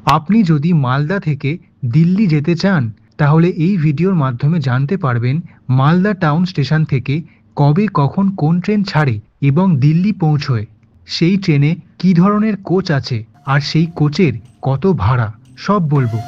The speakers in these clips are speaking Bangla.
আপনি যদি মালদা থেকে দিল্লি যেতে চান তাহলে এই ভিডিওর মাধ্যমে জানতে পারবেন মালদা টাউন স্টেশন থেকে কবে কখন কোন ট্রেন ছাড়ে এবং দিল্লি পৌঁছয়, সেই ট্রেনে কী ধরনের কোচ আছে আর সেই কোচের কত ভাড়া, সব বলবো।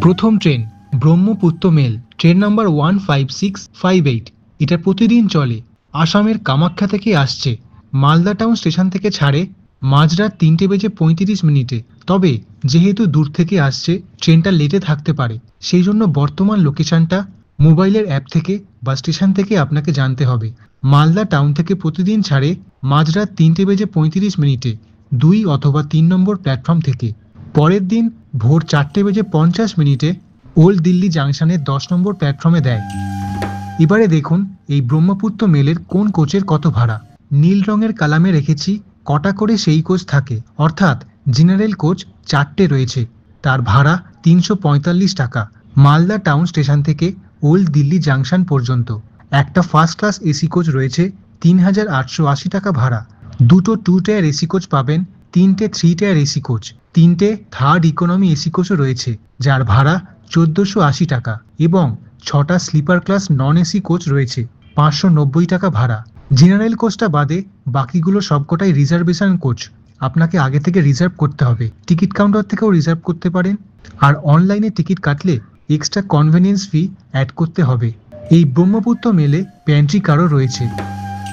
প্রথম train Brahmaputra mail, train number 15658। এটা প্রতিদিন চলে, আসামের কামাখ্যা থেকে আসছে। মালদা টাউন স্টেশন থেকে ছাড়ে মাঝরাত 3:35 তবে যেহেতু দূর থেকে আসছে ট্রেনটা লেটে থাকতে পারে, সেই জন্য বর্তমান লোকেশনটা মোবাইলের অ্যাপ থেকে বা স্টেশন থেকে আপনাকে জানতে হবে। মালদা টাউন থেকে প্রতিদিন ছাড়ে মাঝরাত 3:35 2 অথবা 3 নম্বর প্ল্যাটফর্ম থেকে। পরের দিন ভোর 4:50 ওল্ড দিল্লি জাংশনের 10 নম্বর প্ল্যাটফর্মে দেয়। এবারে দেখুন এই ব্রহ্মপুত্র মেলের কোন কোচের কত ভাড়া। নীল রঙের কালামে রেখেছি কটা করে সেই কোচ থাকে, অর্থাৎ জেনারেল কোচ 4টে রয়েছে, তার ভাড়া 345 টাকা। মালদা টাউন স্টেশন থেকে ওল্ড দিল্লি জাংশন পর্যন্ত। একটা ফার্স্ট ক্লাস এসি কোচ রয়েছে, 3880 টাকা ভাড়া। দুটো 2 টায়ার এসি কোচ পাবেন, 3টে 3 টায়ার এসি কোচ, 3টে থার্ড ইকোনমি এসি কোচও রয়েছে, যার ভাড়া 1480 টাকা, এবং 6টা sleeper class non AC coach রয়েছে, 590 টাকা ভাড়া। জেনারেল কোচটা বাদে বাকিগুলো সবকটাই রিজার্ভেশন কোচ, আপনাকে আগে থেকে রিজার্ভ করতে হবে। টিকিট কাউন্টার থেকেও রিজার্ভ করতে পারেন, আর অনলাইনে টিকিট কাটলে এক্সট্রা কনভেনিয়েন্স ফি অ্যাড করতে হবে। এই ব্রহ্মপুত্র মেলে প্যান্ট্রি কারও রয়েছে।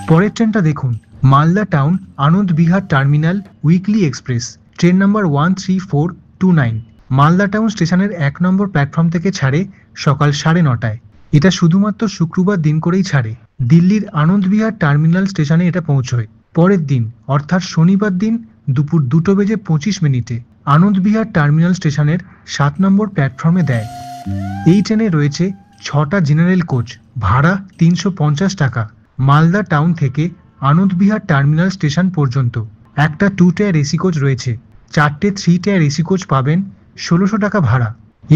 পরের ট্রেনটা দেখুন Malda town Anand Vihar terminal weekly express, train number 13429। Malda town স্টেশনের 1 নম্বর প্ল্যাটফর্ম থেকে ছাড়ে সকাল 9:30টায়। এটা শুধুমাত্র শুক্রবার দিন করেই ছাড়ে। দিল্লির আনন্দ বিহার টার্মিনাল স্টেশনে এটা পৌঁছয় পরের দিন, অর্থাৎ শনিবার দিন দুপুর 2:25 আনন্দ বিহার টার্মিনাল স্টেশনের 7 নম্বর প্ল্যাটফর্মে দেয়। এই ট্রেনে রয়েছে 6টা জেনারেল কোচ, ভাড়া 350 টাকা। মালদা টাউন থেকে আনন্দ বিহার টার্মিনাল স্টেশন পর্যন্ত। একটা 2 টায়ার এসি কোচ রয়েছে, 4টে 3 টায়ার এসি কোচ পাবেন, 1600 টাকা ভাড়া,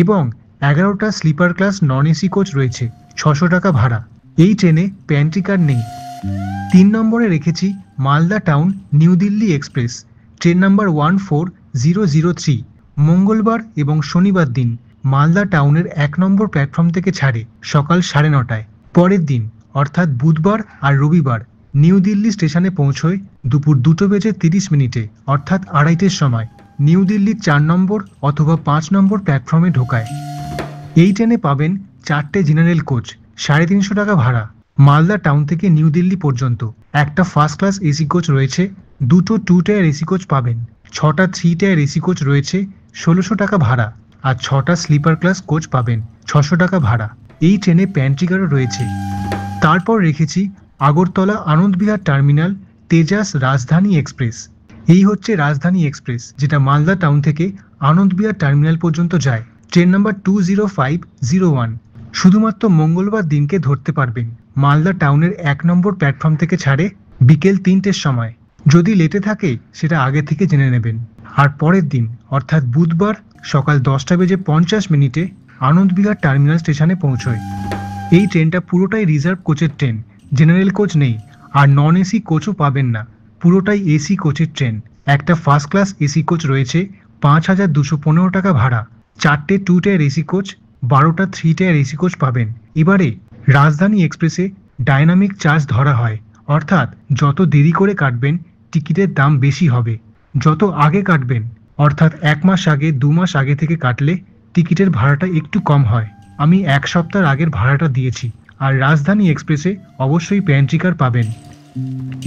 এবং 11টা sleeper class non AC coach রয়েছে, 600 টাকা ভাড়া। এই ট্রেনে প্যান্ট্রি কার নেই। 3 নম্বরে রেখেছি Malda town new Delhi express, train number 14003। মঙ্গলবার এবং শনিবার দিন মালদা টাউনের 1 নম্বর প্ল্যাটফর্ম থেকে ছাড়ে সকাল 9:30টায়। পরের দিন অর্থাৎ বুধবার আর রবিবার নিউ দিল্লি স্টেশনে পৌঁছয় দুপুর 2:30 অর্থাৎ 2:30টার সময়। নিউ দিল্লির 4 নম্বর অথবা 5 নম্বর প্ল্যাটফর্মে ঢোকায়। এই ট্রেনে পাবেন 4টে জেনারেল কোচ, 350 টাকা ভাড়া। মালদা টাউন থেকে নিউ দিল্লি পর্যন্ত। একটা ফার্স্ট ক্লাস এসি কোচ রয়েছে, দুটো 2 টায়ার এসি কোচ পাবেন, 6টা 3 টায়ার এসি কোচ রয়েছে, 1600 টাকা ভাড়া, আর 6টা স্লিপার ক্লাস কোচ পাবেন, 600 টাকা ভাড়া। এই ট্রেনে প্যান্ট্রিকারও রয়েছে। তারপর রেখেছি আগরতলা আনন্দ বিহার টার্মিনাল তেজাস রাজধানী এক্সপ্রেস। এই হচ্ছে রাজধানী এক্সপ্রেস, যেটা মালদা টাউন থেকে আনন্দ বিহার টার্মিনাল পর্যন্ত যায়, ট্রেন নাম্বার 20501। শুধুমাত্র মঙ্গলবার দিনকে ধরতে পারবেন। মালদা টাউনের 1 নম্বর প্ল্যাটফর্ম থেকে ছাড়ে বিকেল 3টের সময়। যদি লেটে থাকে সেটা আগে থেকে জেনে নেবেন। আর পরের দিন অর্থাৎ বুধবার সকাল 10:50 আনন্দ বিহার টার্মিনাল স্টেশনে পৌঁছয়। এই ট্রেনটা পুরোটাই রিজার্ভ কোচের ট্রেন, জেনারেল কোচ নেই, আর নন এসি কোচও পাবেন না, পুরোটাই এসি কোচের ট্রেন। একটা ফার্স্ট ক্লাস এসি কোচ রয়েছে, 5215 টাকা ভাড়া। 4টে 2 টায়ার এসি কোচ, 12টা 3 টায়ার এসি কোচ পাবেন। এবারে রাজধানী এক্সপ্রেসে ডাইনামিক চার্জ ধরা হয়, অর্থাৎ যত দেরি করে কাটবেন টিকিটের দাম বেশি হবে। যত আগে কাটবেন, অর্থাৎ 1 মাস আগে 2 মাস আগে থেকে কাটলে টিকিটের ভাড়াটা একটু কম হয়। আমি 1 সপ্তাহ আগের ভাড়াটা দিয়েছি। আর রাজধানী এক্সপ্রেসে অবশ্যই প্যান্ট্রি কার পাবেন।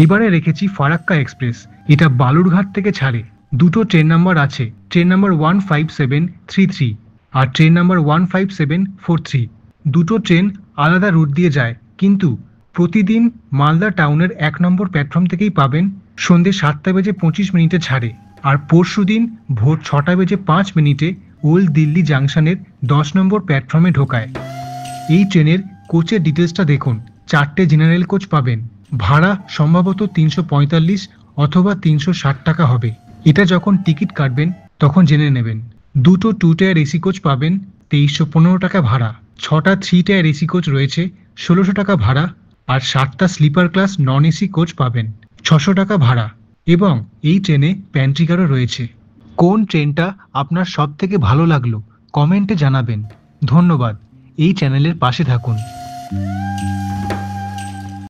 এবারে রেখেছি ফারাক্কা এক্সপ্রেস, এটা বালুরঘাট থেকে ছাড়ে। দুটো ট্রেন নাম্বার আছে, ট্রেন নাম্বার 15733 আর ট্রেন নাম্বার 15743। দুটো ট্রেন আলাদা রুট দিয়ে যায়, কিন্তু প্রতিদিন মালদা টাউনের 1 নম্বর প্ল্যাটফর্ম থেকেই পাবেন। সন্ধ্যে 7:25 ছাড়ে, আর পরশু দিন ভোর 6:05 ওল্ড দিল্লি জাংশনের 10 নম্বর প্ল্যাটফর্মে ঢোকায়। এই ট্রেনের কোচের ডিটেলসটা দেখুন। 4টে জেনারেল কোচ পাবেন, ভাড়া সম্ভবত 345 অথবা 360 টাকা হবে। এটা যখন টিকিট কাটবেন তখন জেনে নেবেন। দুটো 2 টায়ার এসি কোচ পাবেন, 2315 টাকা ভাড়া। 6টা 3 টায়ার এসি কোচ রয়েছে, 1600 টাকা ভাড়া, আর 7টা sleeper class non AC coach পাবেন, 600 টাকা ভাড়া। এবং এই ট্রেনে প্যান্ট্রি কারও রয়েছে। কোন ট্রেনটা আপনার সবথেকে ভালো লাগলো কমেন্টে জানাবেন। ধন্যবাদ। এই চ্যানেলের পাশে থাকুন।